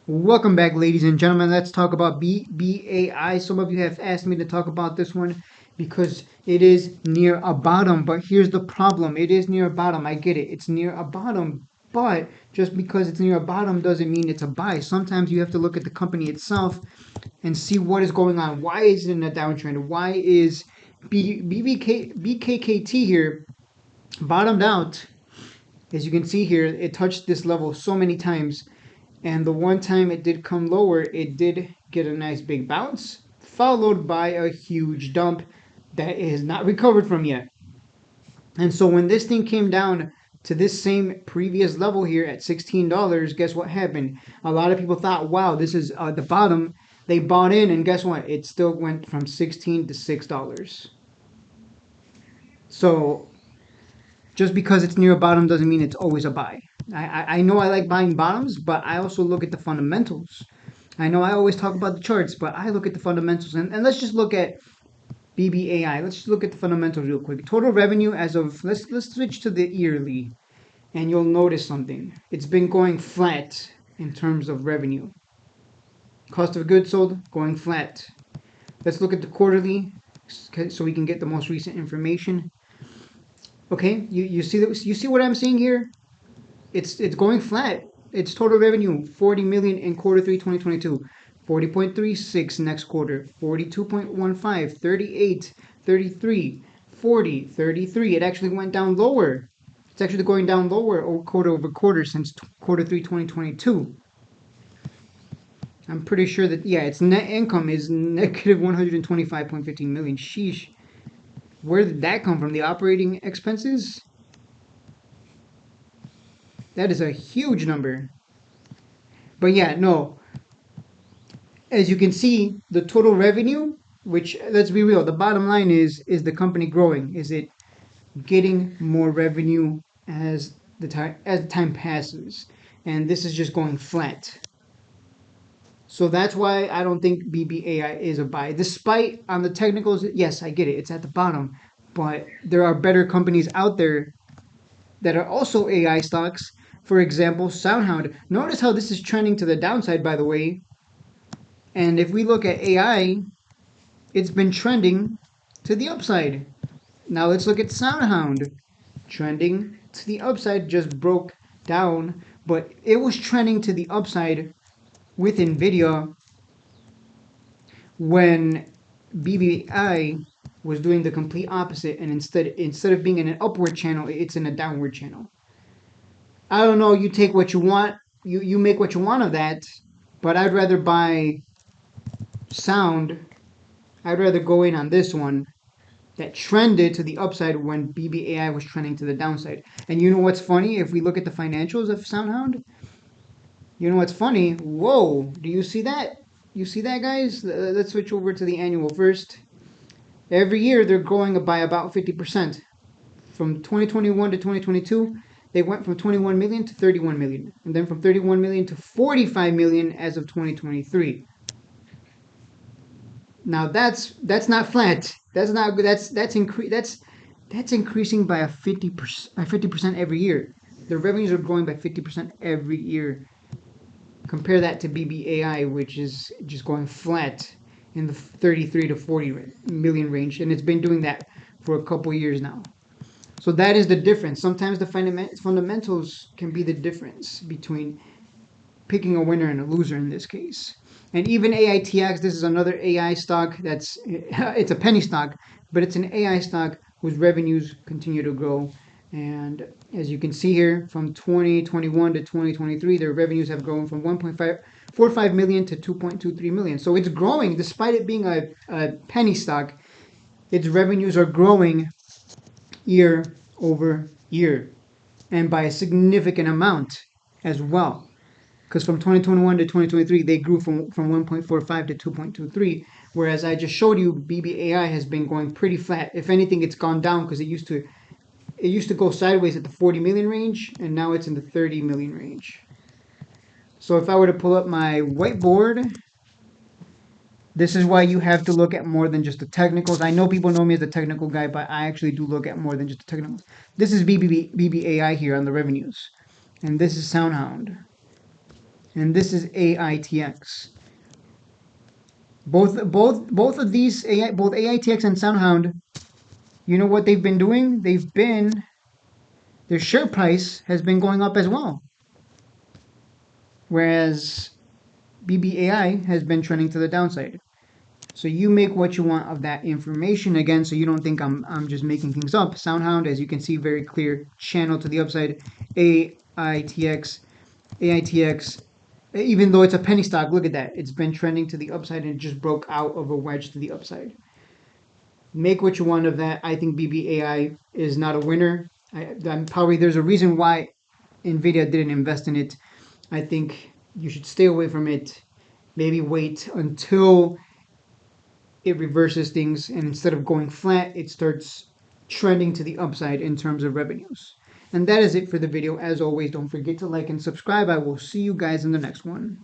Welcome back, ladies and gentlemen. Let's talk about BBAI. Some of you have asked me to talk about this one because it is near a bottom. But here's the problem: it is near a bottom. I get it; it's near a bottom. But just because it's near a bottom doesn't mean it's a buy. Sometimes you have to look at the company itself and see what is going on. Why is it in a downtrend? Why is BKKT here bottomed out? As you can see here, it touched this level so many times, and the one time it did come lower, it did get a nice big bounce, followed by a huge dump that it has not recovered from yet. And so when this thing came down to this same previous level here at $16, guess what happened? A lot of people thought, wow, this is the bottom. They bought in, and guess what? It still went from 16 to $6. So just because it's near a bottom doesn't mean it's always a buy. I know I like buying bottoms, but I also look at the fundamentals. I know I always talk about the charts, but I look at the fundamentals. And let's just look at BBAI. Let's just look at the fundamentals real quick. Total revenue as of let's switch to the yearly, and you'll notice something. It's been going flat in terms of revenue. Cost of goods sold going flat. Let's look at the quarterly so we can get the most recent information. Okay, you see that, you see what I'm seeing here? It's going flat. Its total revenue 40 million in quarter 3 2022, 40.36 next quarter, 42.15, 38, 33, 40, 33. It actually went down lower. It's actually going down lower quarter over quarter since quarter 3 2022. I'm pretty sure that, yeah, its net income is negative 125.15 million. Sheesh. Where did that come from? The operating expenses? That is a huge number. But yeah, no, as you can see, the total revenue, which, let's be real, the bottom line is the company growing? Is it getting more revenue as time passes? And this is just going flat. So that's why I don't think BBAI is a buy. Despite on the technicals, yes, I get it. It's at the bottom, but there are better companies out there that are also AI stocks. For example, SoundHound. Notice how this is trending to the downside, by the way. And if we look at AI, it's been trending to the upside. Now let's look at SoundHound. Trending to the upside, just broke down, but it was trending to the upside with Nvidia when BBI was doing the complete opposite, and instead of being in an upward channel, it's in a downward channel. I don't know, you take what you want, you make what you want of that, but I'd rather buy sound. I'd rather go in on this one that trended to the upside when BBAI was trending to the downside. And you know what's funny? If we look at the financials of SoundHound, you know what's funny? Whoa, do you see that? You see that, guys? Let's switch over to the annual first. Every year they're growing by about 50%. From 2021 to 2022, they went from 21 million to 31 million, and then from 31 million to 45 million as of 2023. Now that's not flat. That's not good. That's increasing by a 50% every year. The revenues are growing by 50% every year. Compare that to BBAI, which is just going flat in the 33 to 40 million range, and it's been doing that for a couple years now. So that is the difference. Sometimes the fundamentals can be the difference between picking a winner and a loser in this case. And even AITX, this is another AI stock that's it's a penny stock, but it's an AI stock whose revenues continue to grow. And as you can see here, from 2021 to 2023, their revenues have grown from 1.45 million to 2.23 million. So it's growing despite it being a penny stock. Its revenues are growing year over year, and by a significant amount as well. Because from 2021 to 2023, they grew from 1.45 to 2.23, whereas I just showed you BBAI has been going pretty flat. If anything, it's gone down because it used to go sideways at the 40 million range, and now it's in the 30 million range. So if I were to pull up my whiteboard, this is why you have to look at more than just the technicals. I know people know me as a technical guy, but I actually do look at more than just the technicals. This is BBAI here on the revenues, and this is SoundHound. and this is AITX. Both of these both AITX and SoundHound, you know what they've been doing? Their share price has been going up as well, whereas BBAI has been trending to the downside. So you make what you want of that information again, so you don't think I'm just making things up. SoundHound, as you can see, very clear channel to the upside. AITX, even though it's a penny stock, look at that. It's been trending to the upside and it just broke out of a wedge to the upside. Make what you want of that. I think BBAI is not a winner. I'm probably there's a reason why Nvidia didn't invest in it. I think you should stay away from it. Maybe wait until it reverses things, and instead of going flat, it starts trending to the upside in terms of revenues. And that is it for the video. As always, don't forget to like and subscribe. I will see you guys in the next one.